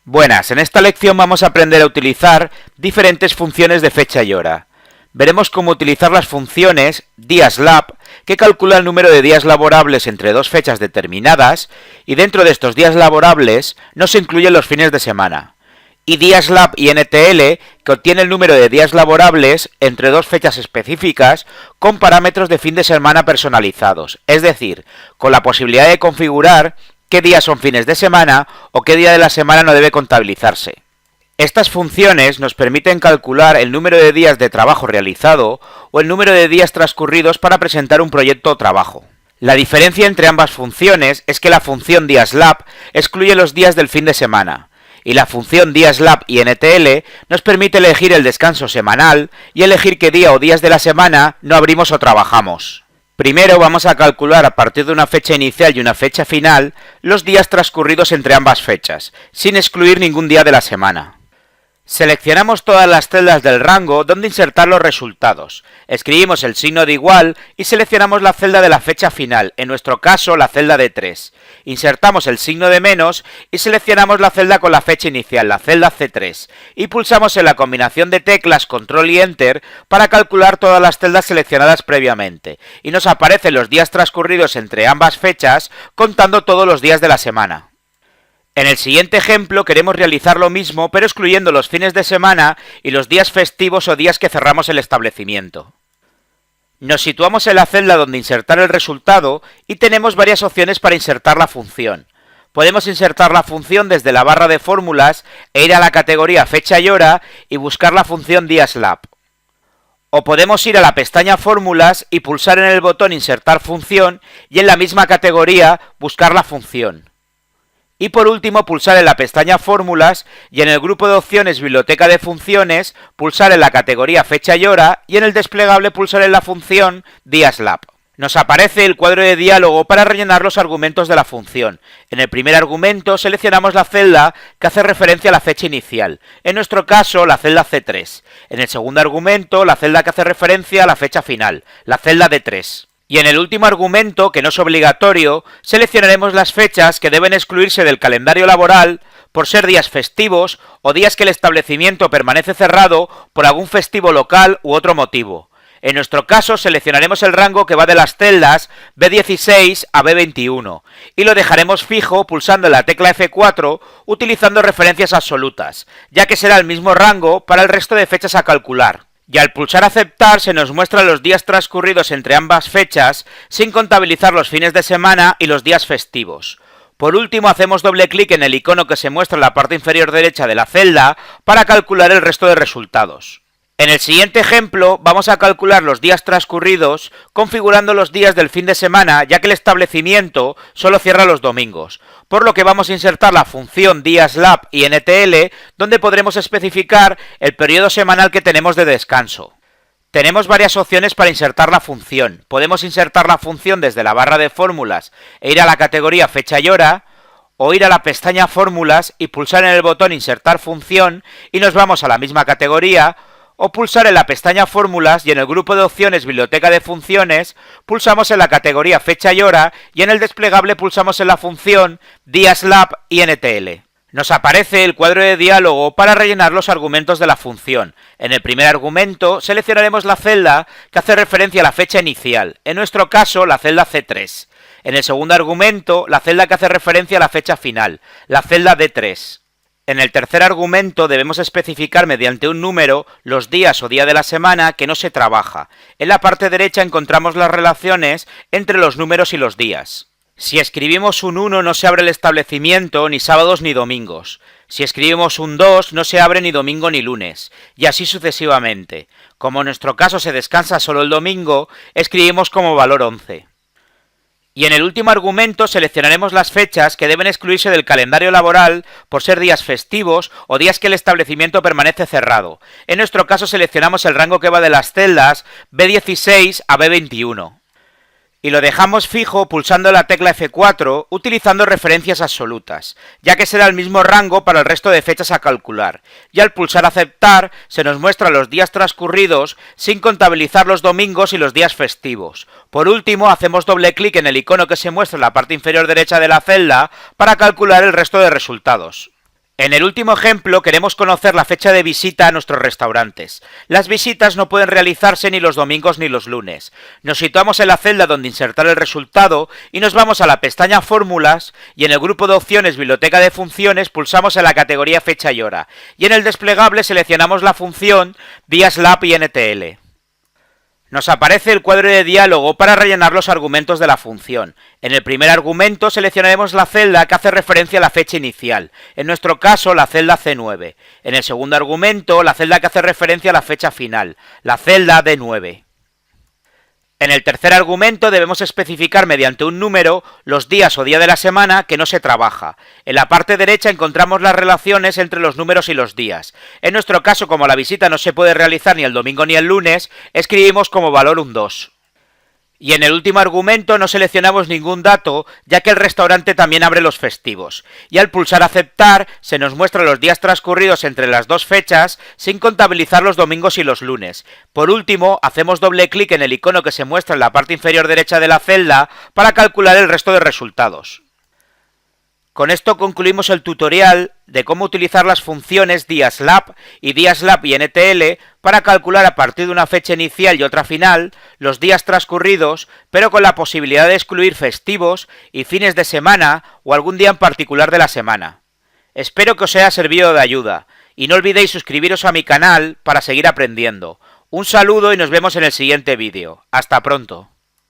Buenas, en esta lección vamos a aprender a utilizar diferentes funciones de fecha y hora. Veremos cómo utilizar las funciones DIASLAB, que calcula el número de días laborables entre dos fechas determinadas, y dentro de estos días laborables no se incluyen los fines de semana, y DIASLAB INTL, que obtiene el número de días laborables entre dos fechas específicas con parámetros de fin de semana personalizados, es decir, con la posibilidad de configurar qué días son fines de semana o qué día de la semana no debe contabilizarse. Estas funciones nos permiten calcular el número de días de trabajo realizado o el número de días transcurridos para presentar un proyecto o trabajo. La diferencia entre ambas funciones es que la función DIASLAB excluye los días del fin de semana, y la función DIASLAB INTL nos permite elegir el descanso semanal y elegir qué día o días de la semana no abrimos o trabajamos. Primero vamos a calcular a partir de una fecha inicial y una fecha final los días transcurridos entre ambas fechas, sin excluir ningún día de la semana. Seleccionamos todas las celdas del rango donde insertar los resultados, escribimos el signo de igual y seleccionamos la celda de la fecha final, en nuestro caso la celda D3. Insertamos el signo de menos y seleccionamos la celda con la fecha inicial, la celda C3, y pulsamos en la combinación de teclas Control y Enter para calcular todas las celdas seleccionadas previamente, y nos aparecen los días transcurridos entre ambas fechas contando todos los días de la semana. En el siguiente ejemplo queremos realizar lo mismo, pero excluyendo los fines de semana y los días festivos o días que cerramos el establecimiento. Nos situamos en la celda donde insertar el resultado y tenemos varias opciones para insertar la función. Podemos insertar la función desde la barra de fórmulas e ir a la categoría fecha y hora y buscar la función DIASLAB. O podemos ir a la pestaña fórmulas y pulsar en el botón insertar función y en la misma categoría buscar la función. Y por último pulsar en la pestaña fórmulas y en el grupo de opciones biblioteca de funciones pulsar en la categoría fecha y hora y en el desplegable pulsar en la función DIASLAB. Nos aparece el cuadro de diálogo para rellenar los argumentos de la función. En el primer argumento seleccionamos la celda que hace referencia a la fecha inicial, en nuestro caso la celda C3. En el segundo argumento la celda que hace referencia a la fecha final, la celda D3. Y en el último argumento, que no es obligatorio, seleccionaremos las fechas que deben excluirse del calendario laboral por ser días festivos o días que el establecimiento permanece cerrado por algún festivo local u otro motivo. En nuestro caso seleccionaremos el rango que va de las celdas B16 a B21 y lo dejaremos fijo pulsando en la tecla F4 utilizando referencias absolutas, ya que será el mismo rango para el resto de fechas a calcular. Y al pulsar aceptar se nos muestran los días transcurridos entre ambas fechas sin contabilizar los fines de semana y los días festivos. Por último hacemos doble clic en el icono que se muestra en la parte inferior derecha de la celda para calcular el resto de resultados. En el siguiente ejemplo vamos a calcular los días transcurridos configurando los días del fin de semana, ya que el establecimiento solo cierra los domingos, por lo que vamos a insertar la función DIASLAB INTL donde podremos especificar el periodo semanal que tenemos de descanso. Tenemos varias opciones para insertar la función. Podemos insertar la función desde la barra de fórmulas e ir a la categoría fecha y hora, o ir a la pestaña fórmulas y pulsar en el botón insertar función y nos vamos a la misma categoría, o pulsar en la pestaña fórmulas y en el grupo de opciones biblioteca de funciones pulsamos en la categoría fecha y hora y en el desplegable pulsamos en la función DIASLAB INTL. Nos aparece el cuadro de diálogo para rellenar los argumentos de la función. En el primer argumento seleccionaremos la celda que hace referencia a la fecha inicial, en nuestro caso la celda C3. En el segundo argumento la celda que hace referencia a la fecha final, la celda D3. En el tercer argumento debemos especificar mediante un número los días o día de la semana que no se trabaja. En la parte derecha encontramos las relaciones entre los números y los días. Si escribimos un 1 no se abre el establecimiento ni sábados ni domingos. Si escribimos un 2 no se abre ni domingo ni lunes, y así sucesivamente. Como en nuestro caso se descansa solo el domingo, escribimos como valor 11. Y en el último argumento seleccionaremos las fechas que deben excluirse del calendario laboral por ser días festivos o días que el establecimiento permanece cerrado. En nuestro caso seleccionamos el rango que va de las celdas B16 a B21. Y lo dejamos fijo pulsando la tecla F4 utilizando referencias absolutas, ya que será el mismo rango para el resto de fechas a calcular, y al pulsar aceptar se nos muestran los días transcurridos sin contabilizar los domingos y los días festivos. Por último hacemos doble clic en el icono que se muestra en la parte inferior derecha de la celda para calcular el resto de resultados. En el último ejemplo queremos conocer la fecha de visita a nuestros restaurantes. Las visitas no pueden realizarse ni los domingos ni los lunes. Nos situamos en la celda donde insertar el resultado y nos vamos a la pestaña Fórmulas y en el grupo de opciones Biblioteca de funciones pulsamos en la categoría Fecha y Hora y en el desplegable seleccionamos la función DíasLab y NTL. Nos aparece el cuadro de diálogo para rellenar los argumentos de la función. En el primer argumento seleccionaremos la celda que hace referencia a la fecha inicial, en nuestro caso la celda C9. En el segundo argumento, la celda que hace referencia a la fecha final, la celda D9. En el tercer argumento debemos especificar mediante un número los días o día de la semana que no se trabaja. En la parte derecha encontramos las relaciones entre los números y los días. En nuestro caso, como la visita no se puede realizar ni el domingo ni el lunes, escribimos como valor un 2. Y en el último argumento no seleccionamos ningún dato, ya que el restaurante también abre los festivos. Y al pulsar aceptar, se nos muestran los días transcurridos entre las dos fechas, sin contabilizar los domingos y los lunes. Por último, hacemos doble clic en el icono que se muestra en la parte inferior derecha de la celda para calcular el resto de resultados. Con esto concluimos el tutorial de cómo utilizar las funciones DíasLab y DíasLab y NTL para calcular a partir de una fecha inicial y otra final los días transcurridos, pero con la posibilidad de excluir festivos y fines de semana o algún día en particular de la semana. Espero que os haya servido de ayuda y no olvidéis suscribiros a mi canal para seguir aprendiendo. Un saludo y nos vemos en el siguiente vídeo. ¡Hasta pronto!